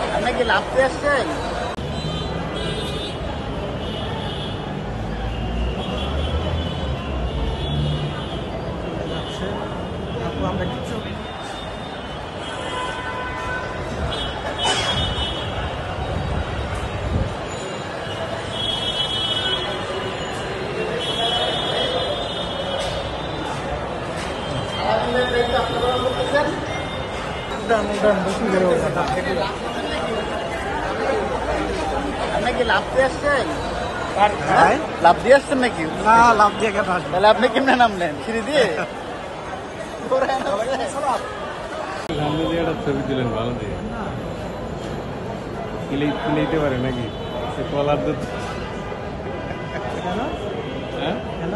আপনি কি লাফতে আসছেন? আমরা কিছু আপনি কি লাফতে আসছেন? হ্যাঁ? লাফ দিয়ে আসছেন নাকি? না লাভ দিয়ে কেন আসবে? তাহলে আপনি কেমনে নামলেন? সিঁড়ি দিয়ে? সামনে দিয়ে একটা ছবি তুলেন ভালো দিয়ে কিলাইতে পারে নাকি সে কলার দুধ কেন? হ্যাঁ কেন?